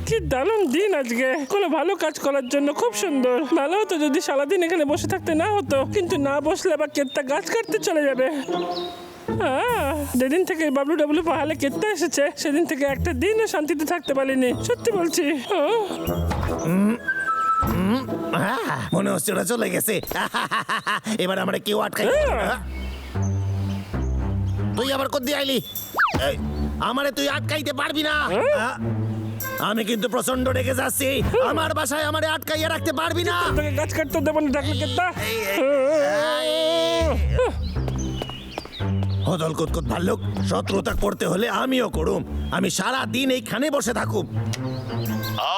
কি দারুণ দিন আজকে, কোনো ভালো কাজ করার জন্য খুব সুন্দর। ভালো হতো যদি সারাদিন এখানে বসে থাকতে না হতো, কিন্তু না বসলে আবার কেত্তা গাছ কাটতে চলে যাবে। যেদিন থেকে বাবলু ডাবলু পাহাড়ে কেত্তা এসেছে সেদিন থেকে একটা দিনও শান্তিতে থাকতে পারিনি, সত্যি বলছি। মনে হচ্ছে ওরা চলে গেছে। এবার আমরা কেউ আটকাই। তুই আবার কোন দিয়ে আইলি? আমারে তুই আটকাইতে পারবি না। আমি কিন্তু প্রচন্ড রেগে যাচ্ছি। আমার বাসায় আমারে আটকাইয়া রাখতে পারবি না। তোকে গাছ কাটতে দেবো না, ডাকলে কেত্তা। হদল কুতকুত ভাল্লুক, শত্রুতা করতে হলে আমিও করুম। আমি সারা দিন এইখানে বসে থাকুম।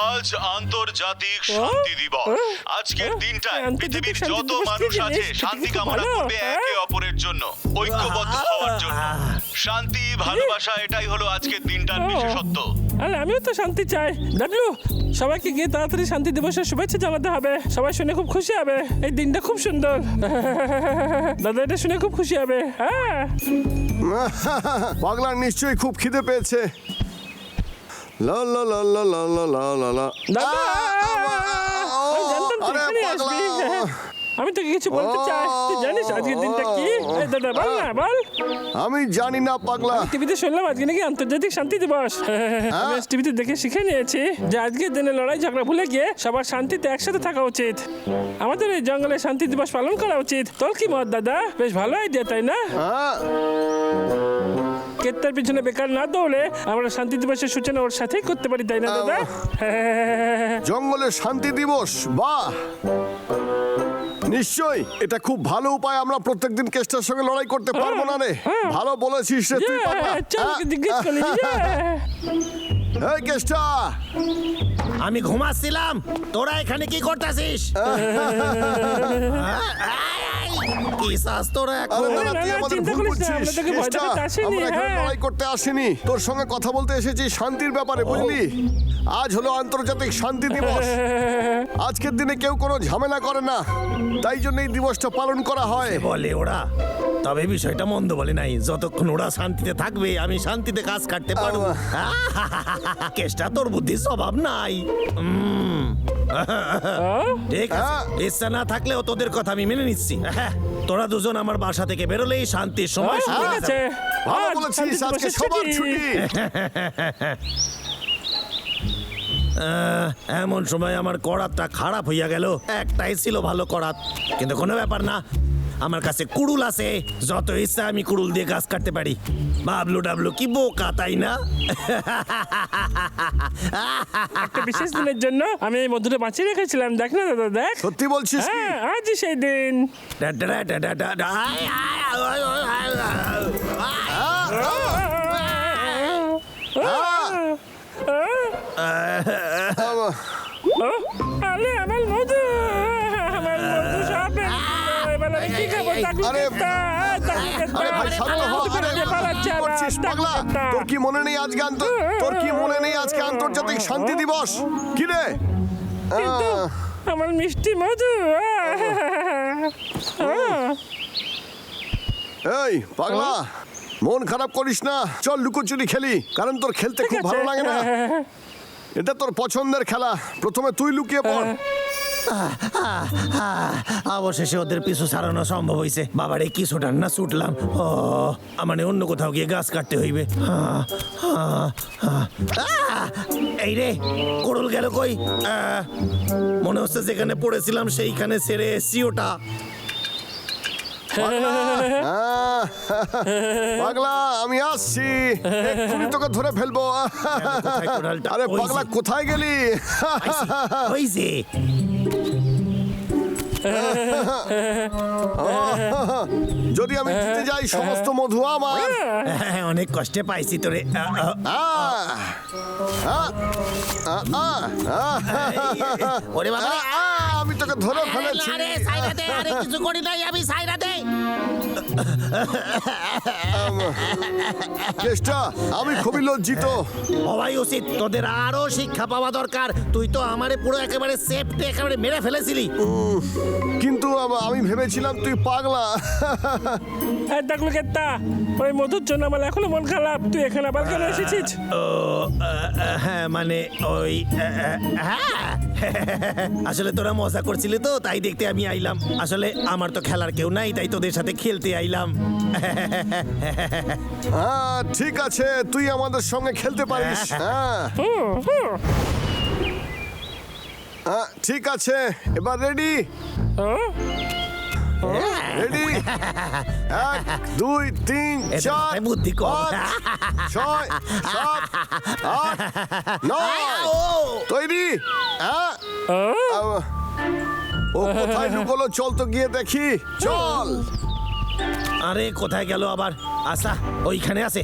আজ আন্তর্জাতিক শান্তি দিবস। আজকের দিনটায় পৃথিবীর যত মানুষ আছে শান্তি কামনা করবে একে অপরের জন্য, ঐক্যবদ্ধ হওয়ার জন্য। শান্তি, ভালোবাসা, এটাই হলো আজকের দিনটার বিশেষত্ব। আরে আমিও তো শান্তি চাই। ডাবলু, সবাইকে গিয়ে তাড়াতাড়ি শান্তি দিবসের শুভেচ্ছা জানাতে হবে। সবাই শুনে খুব খুশি হবে। এই দিনটা খুব সুন্দর। দাদা এটা শুনে খুব খুশি হবে। হ্যাঁ, পাগলার নিশ্চয়ই খুব খিদে পেয়েছে। লা লা লা লা লা লা লা লা লা। দাদা, আমি জানতাম তুই আরে এখানেই পাগলা। আসবি। আমি তোকে কিছু বলতে চাই। তুই জানিস আজকের দিনটা কি? এই দাদা বল না, বল। আমি জানি না পাগলা। টিভিতে শুনলাম আজকে নাকি আন্তর্জাতিক শান্তি দিবস। আমি টিভিতে দেখে শিখে নিয়েছি যে আজকের দিনে লড়াই ঝগড়া ভুলে গিয়ে সবার শান্তিতে একসাথে থাকা উচিত। আমাদের এই জঙ্গলে শান্তি দিবস পালন করা উচিত। তোর কি মত দাদা? বেশ ভালো আইডিয়া, তাই না? কেত্তার পিছনে বেকার না দৌড়ে আমরা শান্তি দিবসের সূচনা ওর সাথেই করতে পারি, তাই না দাদা? জঙ্গলের শান্তি দিবস, বাহ, নিশ্চয়ই এটা খুব ভালো উপায়। আমরা প্রত্যেকদিন কেষ্টার সঙ্গে লড়াই করতে পারবো না রে। ভালো বলেছিস রে তুই পাগলা। চল ওকে জিজ্ঞেস করি। এই কেষ্টা, আমি ঘুমাচ্ছিলাম, তোরা এখানে কি করতেছিস? কি চাস তোরা এখন? আরে না, না, তুই না, আমাদের চিন্তা ভুল করিস না, বুঝছিস। আমরা তোকে ভয় কেষ্টা, দেখাতে আসিনি, আমরা এখানে হ্যাঁ। লড়াই করতে আসিনি, তোর সঙ্গে কথা বলতে এসেছি শান্তির ব্যাপারে, বুঝলি? আজ হলো আন্তর্জাতিক শান্তি দিবস। আজকের দিনে কেউ কোনো ঝামেলা করে না, তাই জন্য এই দিবসটা পালন করা হয়। বলে ওরা, তবে বিষয়টা মন্দ বলে নাই। যতক্ষণ ওরা শান্তিতে থাকবে আমি শান্তিতে কাজ কাটতে পারবো। কেষ্টা, তোর বুদ্ধি স্বভাব নাই। ঠিক আছে, ইচ্ছা না থাকলেও তোদের কথা আমি মেনে নিচ্ছি। তোরা দুজন আমার বাসা থেকে বেরোলেই শান্তির সময় শুরু ঠিক হয়ে আছে, যাবে। ভালো আজ বলেছিস, শান্তি আজকে দিবসের সবার ছুটি। ছুটি। এমন সময় আমার করাতটা খারাপ হইয়া গেল। একটাই ছিল ভালো করাত, কিন্তু কোনো ব্যাপার না, আমার কাছে কুড়ুল আছে। যত ইচ্ছা আমি কুড়ুল দিয়ে গাছ কাটতে পারি। বাবলু ডাবলু কি বোকা, তাই না? একটা বিশেষ দিনের জন্য আমি এই মধুটা বাঁচিয়ে রেখেছিলাম। দেখ না দাদা, দেখ। সত্যি বলছিস কি? হ্যাঁ, আজই সেই দিন। আরে আমার মধু, আমার মধু সব এবার আমি কি খাবো? আরে ভাই, শান্ত হ। আরে কি করছিস পাগলা? তোর কি মনে নেই আজকে আন্তর্জাতিক শান্তি দিবস? কি রে? আমার মিষ্টি মধু। এই পাগলা, মন খারাপ করিস না, চল লুকোচুরি খেলি। কারণ তোর খেলতে খুব ভালো লাগে না। এটা তোর পছন্দের খেলা। প্রথমে তুই লুকিয়ে পড়। অবশেষে ওদের পিছু ছাড়ানো সম্ভব হয়েছে। বাবারে কি ছুটান না ছুটলাম। ও মানে অন্য কোথাও গিয়ে গাছ কাটতে হইবে। এই রে, কুড়ুল গেল কই? মনে হচ্ছে যেখানে পড়েছিলাম সেইখানে ছেড়ে এসছি ওটা। পাগলা, আমি আসছি, এক্ষুনি তোকে ধরে ফেলবো। কোথায় কোড়ালটা? আরে ওই যে, পাগলা, কোথায় গেলি? ওই যে। যদি আমি জিতে যাই সমস্ত মধু আমার। অনেক কষ্টে পাইছি তোরে। ওরে বাবা, আমি তোকে ধরে ফেলেছি। আরে সাইরা দে, আরে কিছু করি নাই আমি, সাইরা দে। কেষ্টা, আমি খুবই লজ্জিত। হওয়াই উচিত, তোদের আরো শিক্ষা পাওয়া দরকার। তুই তো আমারে পুরো একেবারে সেফটে একেবারে মেরে ফেলেছিলি। কিন্তু আমি ভেবেছিলাম তুই পাগলা। হ্যাঁ ডাকলো কেতা, ওই মধুর জন্য আমার এখনো মন খারাপ। তুই এখানে আবার কেন এসেছিস? ও হ্যাঁ মানে ওই হ্যাঁ আসলে তোরা মজা করছিলি তো, তাই দেখতে আমি আইলাম। আসলে আমার তো খেলার কেউ নাই, তাই তোদের সাথে খেলতে আইলাম। হ্যাঁ ঠিক আছে, তুই আমাদের সঙ্গে খেলতে পারিস। হ্যাঁ হ্যাঁ, ঠিক আছে, এবার রেডি? রেডি? 1 2 3 এদের 4 মাথায় বুদ্ধি কম। 5 6 7 8 9 তৈরি? হ্যাঁ ও কোথায় লুকোলো? চল তো গিয়ে দেখি, চল। আরে কোথায় গেল আবার? আচ্ছা ওইখানে আছে।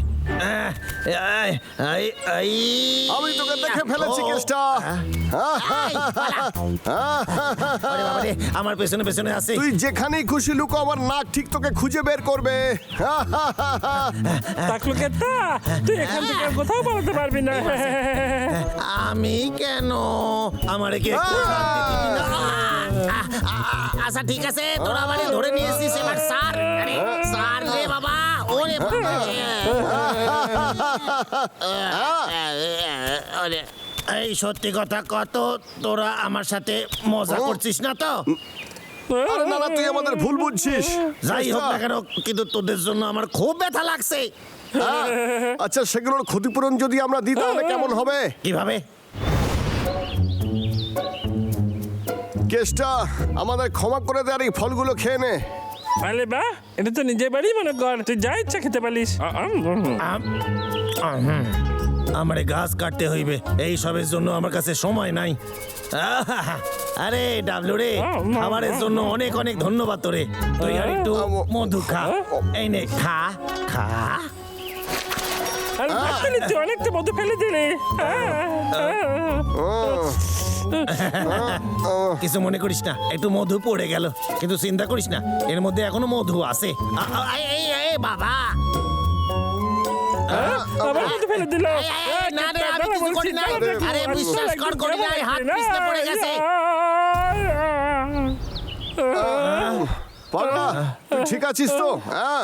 আমি তোকে দেখে ফেলেছি কেষ্টা। আরে বাবা রে, আমার পেছনে পেছনে আছে। তুই যেখানেই খুশি লুকো, আমার নাক ঠিক তোকে খুঁজে বের করবে। ডাকলো কেতা, তুই এখান থেকে আর কোথাও পালাতে পারবি না। আমি কেন? আমারে কি একটু শান্তি দিবি না? আচ্ছা ঠিক আছে, তোরা আমারে ধরে নিয়েছিস, এবার স্যার। আরে স্যার রে বাবা, ওরে বাবা। এই সত্যি কথা কত, তোরা আমার সাথে মজা করছিস না তো? আরে না না, তুই আমাদের ভুল বুঝছিস। যাই হোক না কেন, কিন্তু তোদের জন্য আমার খুব ব্যথা লাগছে। আচ্ছা, সেগুলোর ক্ষতিপূরণ যদি আমরা দিই তাহলে কেমন হবে? কিভাবে? কেষ্টা, আমাদের ক্ষমা করে দে আর এই ফলগুলো খেয়ে নে। আরে বাহ, এটা তো নিজের বাড়ি মনে কর, তুই যা ইচ্ছা খেতে পারিস। আমারে গাছ কাটতে হইবে, এই সবের জন্য আমার কাছে সময় নাই। আরে ডাবলু রে, খাবারের জন্য অনেক অনেক ধন্যবাদ তোরে। তুই আর একটু মধু খা, এই নে খা খা। আরে ভাবলি তুই অনেকটা মধু ফেলে দিলি। কিছু মনে করিস না, একটু মধু পড়ে গেল, কিন্তু চিন্তা করিস না, এর মধ্যে এখনো মধু আছে। বাবা আবার মধু ফেলে দিল। না রে, আমি কিছু করি নাই। আরে বিশ্বাস কর, করি নাই, হাত পিছলে পড়ে গেছে। পাগলা, তুই ঠিক আছিস তো? হ্যাঁ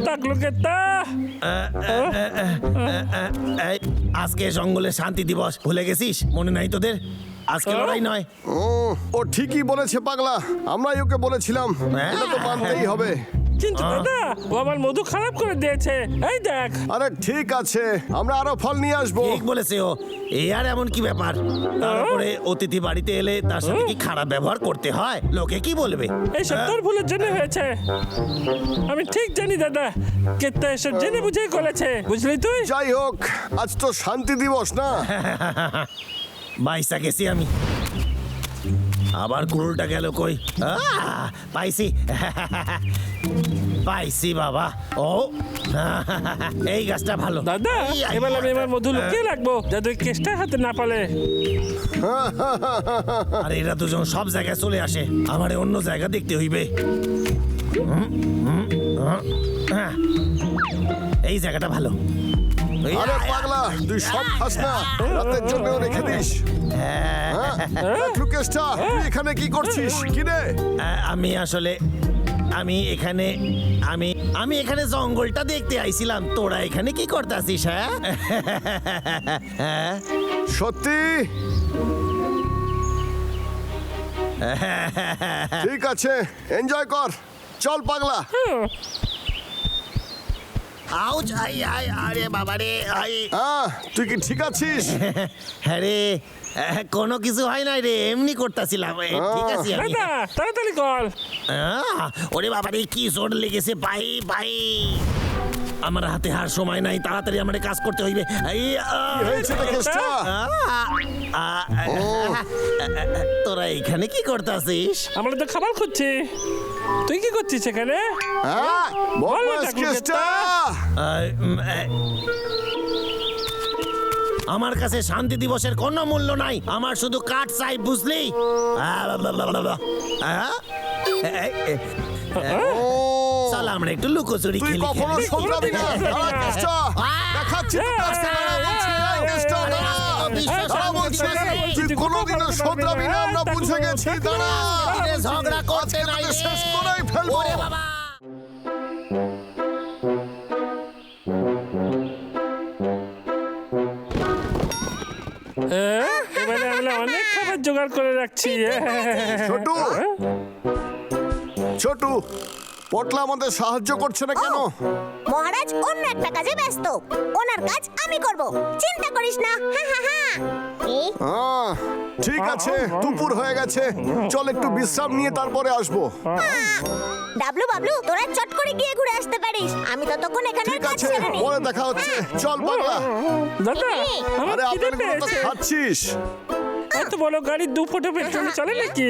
ডাকলো কেতা, আজকে জঙ্গলে শান্তি দিবস, ভুলে গেছিস? মনে নাই তোদের? আজকে লড়াই নয়। ও ঠিকই বলেছে পাগলা, আমরাই ওকে বলেছিলাম, এটা তো মানতেই হবে। কিন্তু দাদা ও আমার মধু খারাপ করে দিয়েছে। এই দেখ। আরে ঠিক আছে, আমরা আরো ফল নিয়ে আসবো। ঠিক বলেছে ও। এই আর এমন কি ব্যাপার? তারপরে অতিথি বাড়িতে এলে তার সাথে কি খারাপ ব্যবহার করতে হয়? লোকে কি বলবে? এই সব তোর ভুলের জন্য হয়েছে। আমি ঠিক জানি দাদা, কেতা এসব জেনে বুঝেই করেছে, বুঝলি তুই? যাই হোক, আজ তো শান্তি দিবস না? বাইসা গেছি আমি। আবার কুড়ুলটা গেল কই? পাইছি পাইছি বাবা। ও এই গাছটা ভালো। দাদা এবার আমি আমার মধু লুকিয়ে রাখবো, যাতে কেষ্টার হাতে না পালে। আর এরা দুজন সব জায়গায় চলে আসে, আমারে অন্য জায়গা দেখতে হইবে। এই জায়গাটা ভালো। আরে পাগলা, তুই সব খাস না, রাতের জন্য রেখে দিস। লুকেশটা, তুই এখানে কি করছিস? কি রে? আমি আসলে আমি এখানে জঙ্গলটা দেখতে আইছিলাম। তোরা এখানে কি করতেছিস? হ্যাঁ সত্যি? ঠিক আছে, এনজয় কর, চল পাগলা। আউচ, আই আই, আরে বাবা রে, আই। তুই কি ঠিক আছিস? হ্যাঁ রে, কোনো কিছু হয় নাই রে, এমনি করতেছিলাম। ঠিক আছে আমি। দাদা তাড়াতাড়ি কর। ওরে বাবা রে, কি জোর লেগেছে ভাই ভাই। আমার হাতে আর সময় নাই, তাড়াতাড়ি আমার কাজ করতে হইবে। কি হয়েছে লুকেশটা? তোরা এখানে কি করতেছিস? আমরা তো খাবার খুঁজছি, তুই কি করছিস এখানে? বল লুকেশটা। আমার কাছে শান্তি দিবসের কোনো মূল্য নাই, আমার শুধু কাঠ চাই, বুঝলি? ও চল আমরা একটু লুকোচুরি তুই খেলি কখনো শোধরাবি না দাঁড়া কেষ্ট দেখাচ্ছি তোকে আজকে দাঁড়া বলছি এই কেষ্ট দাঁড়া দাঁড়া বলছি তুই কোনোদিনও শোধরাবি না আমরা বুঝে গেছি দাঁড়া ঝগড়া করতে আজকে নাই তোকে শেষ করেই ফেলবো ওরে বাবা এবারে আমরা অনেক খাবার জোগাড় করে রাখছি। ছোটু ছোটু পটলা আমাদের সাহায্য করছে না কেন মহারাজ অন্য একটা কাজে ব্যস্ত, ওনার কাজ আমি করব, চিন্তা করিস না। হা হা হা। ঠিক আছে দুপুর হয়ে গেছে চল একটু বিশ্রাম নিয়ে তারপরে আসবো ডাবলু বাবলু তোরা চট করে গিয়ে ঘুরে আসতে পারিস, আমি ততক্ষণ এখানে ঠিক কাজ আছে সেরে নিই। পরে দেখা হচ্ছে চল পাগলা দাদা আমার আরে খিদে আপেলগুলো তো পেয়েছে। খাচ্ছিস এত বড় গাড়ি 2 ফুটে পেট্রোলে চলে নাকি?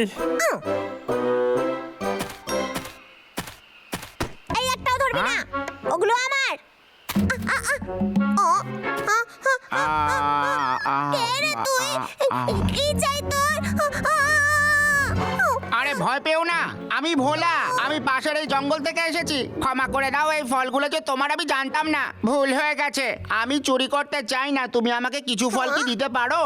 এই একটাও ধরবি না, ওগুলো আমার। কে রে তুই? কি চাই তোর? আরে ভয় পেও না, আমি ভোলা, আমি পাশের এই জঙ্গল থেকে এসেছি। ক্ষমা করে দাও, এই ফলগুলো যে তোমার আমি জানতাম না, ভুল হয়ে গেছে। আমি চুরি করতে চাই না, তুমি আমাকে কিছু ফল কি দিতে পারো?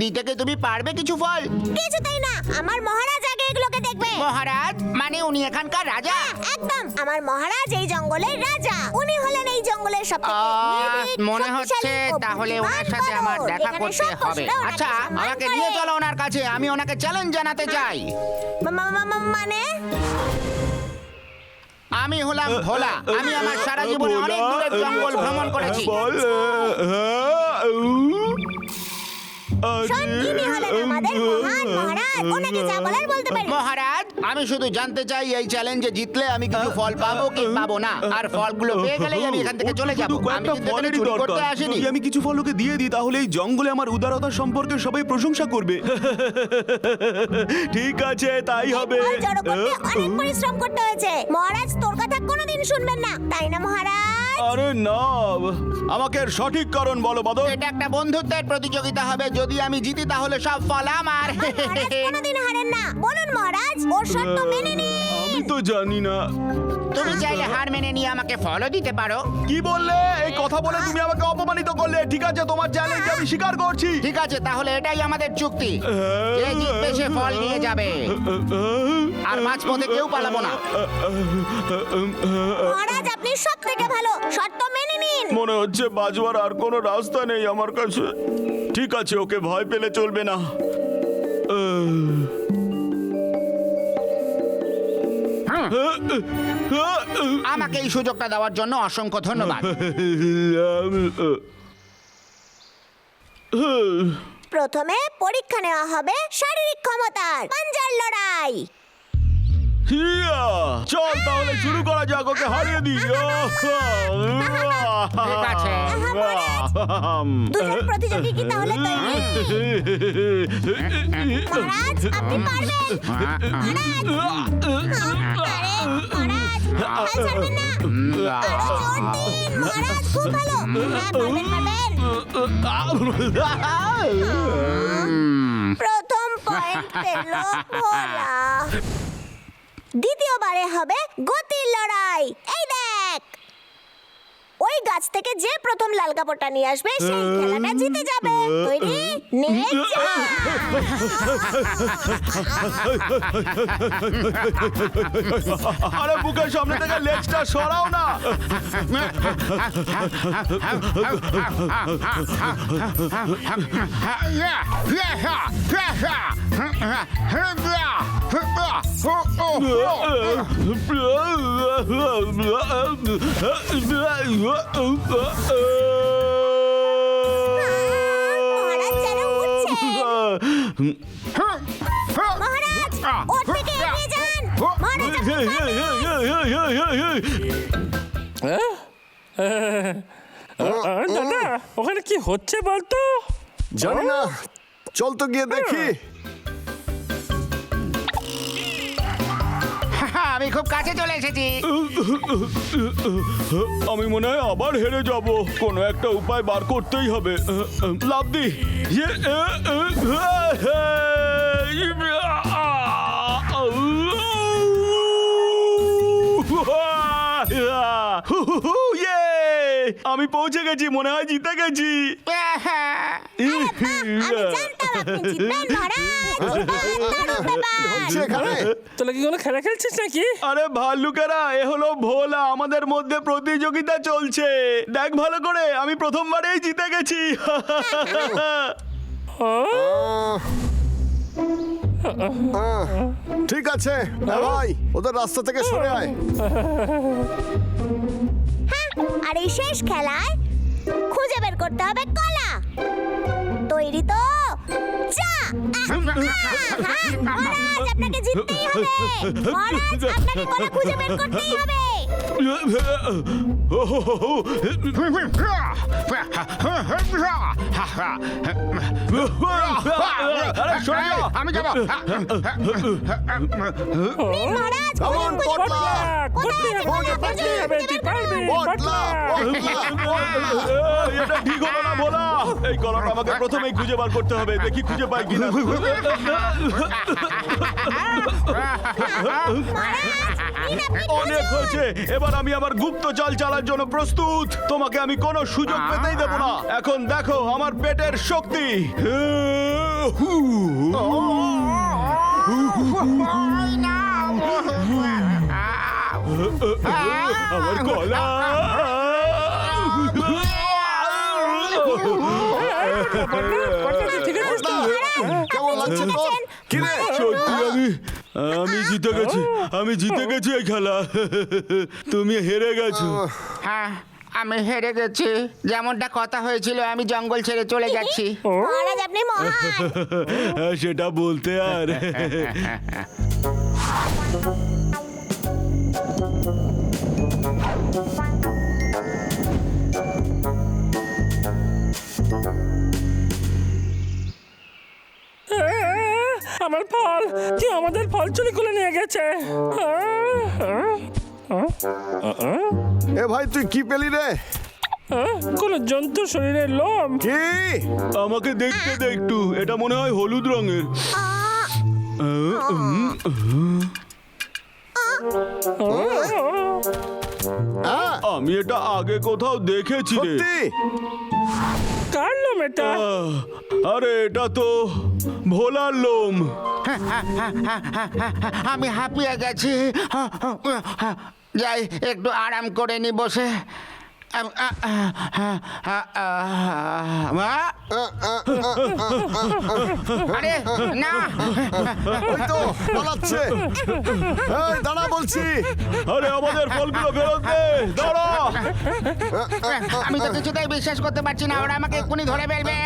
দিতে কি তুমি পারবে কিছু ফল? কিছুতেই না, আমার মহারাজ আগে এগুলোকে দেখবে। মহারাজ মানে উনি এখানকার রাজা? একদম, আমার মহারাজ এই জঙ্গলের রাজা, উনি হলেন এই জঙ্গলের সবথেকে নির্ভীক, মনে হচ্ছে শক্তিশালী ও তাহলে ওনার বুদ্ধিমান সাথে আমার বানর। দেখা এখানে করতে সব হবে। পশুরা ওনাকে আচ্ছা সম্মান আমাকে করে। নিয়ে চলো ওনার কাছে, আমি ওনাকে চ্যালেঞ্জ জানাতে চাই। মানে আমি হলাম ভোলা, আমি আমার সারা জীবনে অনেক দূরের জঙ্গল ভ্রমণ করেছি। শোন, ইনি হলেন আমাদের মহান মহারাজ, ওনাকে যা বলার বলতে পারি। মহারাজ আমি শুধু জানতে চাই এই চ্যালেঞ্জে জিতলে আমি কিছু ফল পাবো কি পাবো না, আর ফলগুলো পেয়ে গেলেই আমি এখান থেকে চলে যাব। আমি কিন্তু এখানে চুরি করতে আসিনি। যদি আমি কিছু ফল ওকে দিয়ে দিই তাহলে এই জঙ্গলে আমার উদারতা সম্পর্কে সবাই প্রশংসা করবে। ঠিক আছে তাই হবে। ফল জড়ো করতে অনেক পরিশ্রম করতে হয়েছে, মহারাজ তোর কথা কোনোদিন শুনবেন না, তাই না মহারাজ? আরে না, আমাকে এর সঠিক কারণ বলো বাদর। এটা একটা বন্ধুত্বের প্রতিযোগিতা হবে, যদি আমি জিতি তাহলে সব ফল আমার। মহারাজ কোনোদিন হারেন না, বলুন মহারাজ, ওর শর্ত মেনে নিন। আমি তো জানি না। তুমি চাইলে হার মেনে নিয়ে আমাকে ফলও দিতে পারো। কি বললে? এই কথা বলে তুমি আমাকে অপমানিত করলে। ঠিক আছে তোমার চ্যালেঞ্জ আমি স্বীকার করছি। ঠিক আছে তাহলে এটাই আমাদের চুক্তি, যে জিতবে সে ফল নিয়ে যাবে, আর মাঝপথে কেউ পালাবো না। মহারাজ আপনি সব থেকে ভালো, শর্ত মেনে নিন। মনে হচ্ছে বাজবার আর কোনো রাস্তা নেই আমার কাছে। ঠিক আছে ওকে ভয় পেলে চলবে না। আমাকে এই সুযোগটা দেওয়ার জন্য অসংখ্য ধন্যবাদ। প্রথমে পরীক্ষা নেওয়া হবে শারীরিক ক্ষমতার, পাঞ্জার লড়াই। হিয়া! চল তাহলে শুরু করা যাক, ওকে হারিয়ে দিই। ঠিক আছে। দুজন প্রতিযোগী কি তাহলে তৈরি? মহারাজ আপনি পারবেন। মহারাজ মহারাজ হাল ছাড়বেন না, আরো জোর দিন। মহারাজ খুব ভালো, হ্যাঁ পারবেন পারবেন। প্রথম পয়েন্ট পেল ভোলা। দ্বিতীয়বারে হবে গতির লড়াই। এই দেখ, ওই গাছ থেকে যে প্রথম লাল কাপড়টা নিয়ে আসবে সেই খেলাটা জিতে যাবে। তৈরি? নিয়ে যা। আরে বুকের সামনে থেকে লেজটা সরাও না। মহারাজ যেন উঠছে। মহারাজ ওর থেকে এগিয়ে যান। মহারাজ আপনি পারবেন। দাদা ওখানে কি হচ্ছে বলতো? জানি না চল তো গিয়ে দেখি আমি খুব কাছে চলে এসেছি। আমি মনে হয় আবার হেরে যাব। কোনো একটা উপায় বার করতেই হবে। লাভ দি। ইয়ে! আমি পৌঁছে গেছি, মনে হয় জিতে গেছি। আমি জানতাম আপনি জিতবেন মহারাজ। দারুণ ব্যাপার। হচ্ছে এখানে তোরা কি কোনো খেলা খেলছিস নাকি? আরে ভাল্লুকেরা, এ হলো ভোলা, আমাদের মধ্যে প্রতিযোগিতা চলছে। দেখ ভালো করে, আমি প্রথমবারেই জিতে গেছি। ঠিক আছে না ভাই, ওদের রাস্তা থেকে সরে আয়। হ্যাঁ, আর এই শেষ খেলায় খুঁজে বের করতে হবে কলা। তৈরি তো? যা! মহারাজ, আপনাকে জিততেই হবে। মহারাজ, আপনাকে কলা খুঁজে বের করতেই হবে। আরে সরে যা। আমি যাবো। মহারাজ, Come on, পটলা। কোথায় আছে? তুই পারবি, পটলা, পটলা। পটলা। এটা ঠিক হলো না ভোলা। এই কলাটা আমাকে প্রথমেই খুঁজে বার করতে হবে, দেখি খুঁজে পাই কিনা। অনেক হয়েছে, এবার আমি আমার গুপ্ত চাল চালার জন্য প্রস্তুত। তোমাকে আমি কোনো সুযোগ পেতেই দেব না। এখন দেখো আমার পেটের শক্তি। আমার গলা। ঠিক আছে তো? কেমন লাগছে তোর? কি রে? সত্যি আমি জিতে গেছি, আমি জিতে গেছি এই খেলা। তুমি হেরে গেছো। হ্যাঁ, আমি হেরে গেছি। যেমনটা কথা হয়েছিল, আমি জঙ্গল ছেড়ে চলে যাচ্ছি। মহারাজ, আপনি মহান। সেটা বলতে আর আমার ফল, কি আমাদের ফল চুরি করে নিয়ে গেছে। এ ভাই, তুই কি পেলি রে? কোন জন্তুর শরীরের লোম। কি? আমাকে দেখতে দে একটু, এটা মনে হয় হলুদ রঙের। হ্যাঁ, আমি এটা আগে কোথাও দেখেছি রে। সত্যি? কার লোম এটা? আরে এটা তো ভোলার লোম। আমি হাঁপিয়ে গেছি। যাই, একটু আরাম করে নি বসে। আরে না, ওই তো পালাচ্ছে। এই, দাঁড়া বলছি। আরে আমাদের ফলগুলো ফেরত দে, দাঁড়া। আমি তো কিছুতেই বিশ্বাস করতে পারছি না, ওরা আমাকে এক্ষুনি ধরে ফেলবে।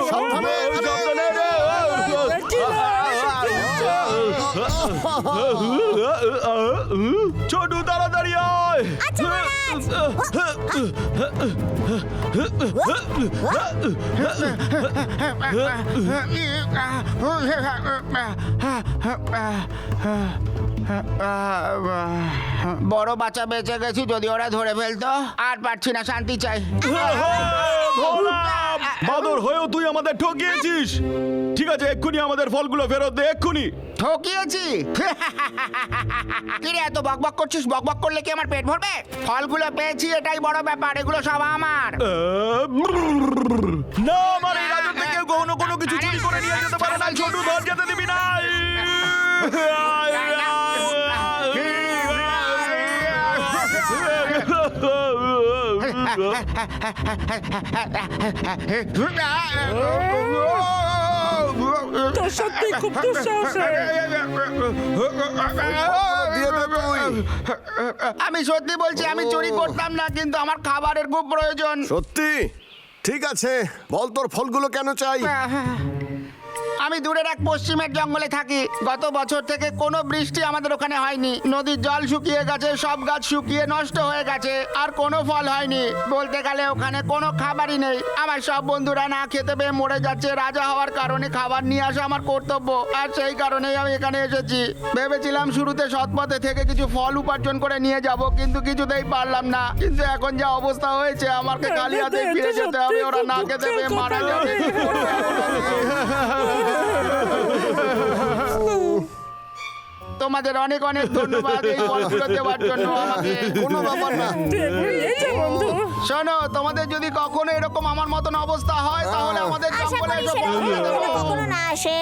সাবধানে, ছোটু তাড়াতাড়ি আয়। আচ্ছা, মহারাজ। বড় বাচ্চা বেঁচে গেছি, যদি ওরা ধরে ফেলতো। আর পারছি না, শান্তি চাই। ভোলা, বাদর হয়েও তুই আমাদের ঠকিয়েছিস। ঠিক আছে, এক্ষুনি আমাদের ফলগুলো ফেরত দে, এক্ষুনি। ঠকিয়েছি? কিরে, এত বকবক করছিস? বকবক করলে কি আমার পেট ভরবে? ফলগুলো পেয়েছি, এটাই বড় ব্যাপার। এগুলো সব আমার। না, আমার এই রাজত্বে কেউ কখনো কোনো কিছু চুরি করে নিয়ে যেতে পারে না। ছোটু, ধর যেতে দিবি না। তোর সত্যি খুব দুঃসাহস। দিয়ে দে তুই। আমি সত্যি বলছি, আমি চুরি করতাম না, কিন্তু আমার খাবারের খুব প্রয়োজন। সত্যি? ঠিক আছে, বল তোর ফলগুলো কেন চাই? আমি দূরের এক পশ্চিমের জঙ্গলে থাকি। গত বছর থেকে কোনো বৃষ্টি আমাদের ওখানে হয়নি। নদীর জল শুকিয়ে গেছে, সব গাছ শুকিয়ে নষ্ট হয়ে গেছে, আর কোনো ফল হয়নি। বলতে গেলে ওখানে কোনো খাবারই নেই। আমার সব বন্ধুরা না খেতে পেয়ে মরে যাচ্ছে। রাজা হওয়ার কারণে খাবার নিয়ে আসা আমার কর্তব্য, আর সেই কারণেই আমি এখানে এসেছি। ভেবেছিলাম শুরুতে সৎপথে থেকে কিছু ফল উপার্জন করে নিয়ে যাব, কিন্তু কিছুতেই পারলাম না। কিন্তু এখন যা অবস্থা হয়েছে, আমাকে খালি হাতে ফিরে যেতে হবে। ওরা না খেতে পেয়ে মারা যাবে। তোমাদের অনেক অনেক ধন্যবাদ এই ফলগুলো দেওয়ার জন্য আমাকে। কোনো ব্যাপার না। তুই একবার এই যা বন্ধু। শোনো, তোমাদের যদি কখনো এরকম আমার মতন অবস্থা হয় তাহলে আমাদের আশা জঙ্গলে করি এসে সেরকম ফলগুলো ঘটনা দেবো। কখনো না আসে।